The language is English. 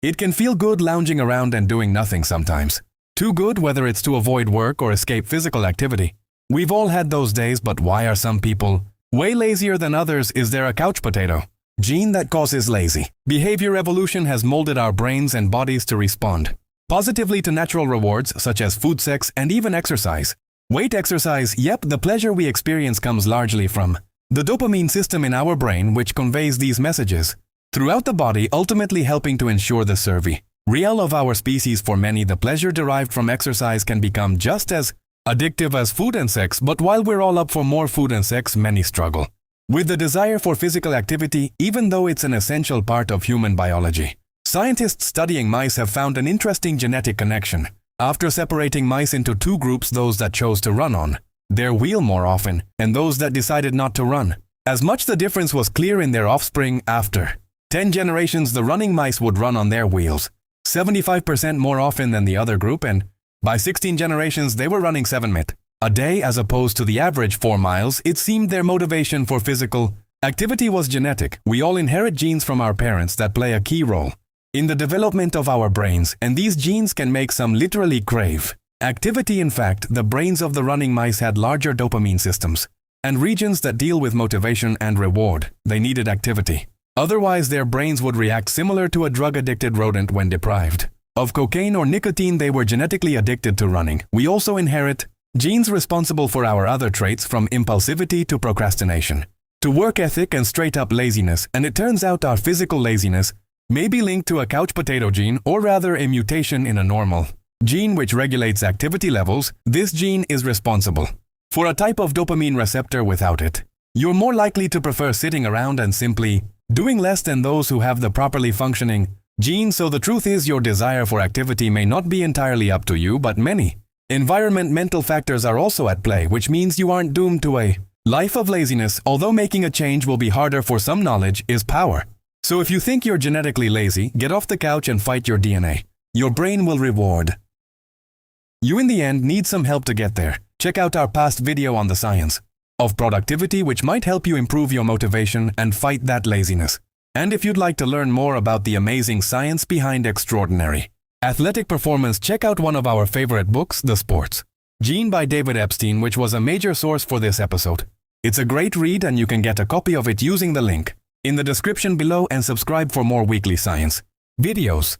It can feel good lounging around and doing nothing sometimes. Too good whether it's to avoid work or escape physical activity. We've all had those days, but why are some people way lazier than others? Is there a couch potato gene that causes lazy behavior? Evolution has molded our brains and bodies to respond positively to natural rewards such as food, sex, and even exercise. Weight exercise, yep, the pleasure we experience comes largely from the dopamine system in our brain, which conveys these messages throughout the body, ultimately helping to ensure the survival of our species. For many, the pleasure derived from exercise can become just as addictive as food and sex, but while we're all up for more food and sex, many struggle with the desire for physical activity, even though it's an essential part of human biology. Scientists studying mice have found an interesting genetic connection. After separating mice into two groups, those that chose to run on their wheel more often, and those that decided not to run as much, the difference was clear in their offspring. After 10 generations, the running mice would run on their wheels 75% more often than the other group, and by 16 generations, they were running 7 miles a day as opposed to the average 4 miles. It seemed their motivation for physical activity was genetic. We all inherit genes from our parents that play a key role in the development of our brains, and these genes can make some literally crave activity. In fact, the brains of the running mice had larger dopamine systems and regions that deal with motivation and reward. They needed activity. Otherwise, their brains would react similar to a drug-addicted rodent when deprived of cocaine or nicotine. They were genetically addicted to running. We also inherit genes responsible for our other traits, from impulsivity to procrastination to work ethic and straight-up laziness, and it turns out our physical laziness may be linked to a couch potato gene, or rather a mutation in a normal gene which regulates activity levels. This gene is responsible for a type of dopamine receptor. Without it, you're more likely to prefer sitting around and simply doing less than those who have the properly functioning gene. So the truth is, your desire for activity may not be entirely up to you, but many environmental factors are also at play, which means you aren't doomed to a life of laziness. Although making a change will be harder, for some knowledge is power. So if you think you're genetically lazy, get off the couch and fight your DNA. Your brain will reward you in the end. Need some help to get there? Check out our past video on the science of productivity, which might help you improve your motivation and fight that laziness. And if you'd like to learn more about the amazing science behind extraordinary athletic performance, check out one of our favorite books, The Sports Gene by David Epstein, which was a major source for this episode. It's a great read, and you can get a copy of it using the link in the description below, and subscribe for more weekly science videos.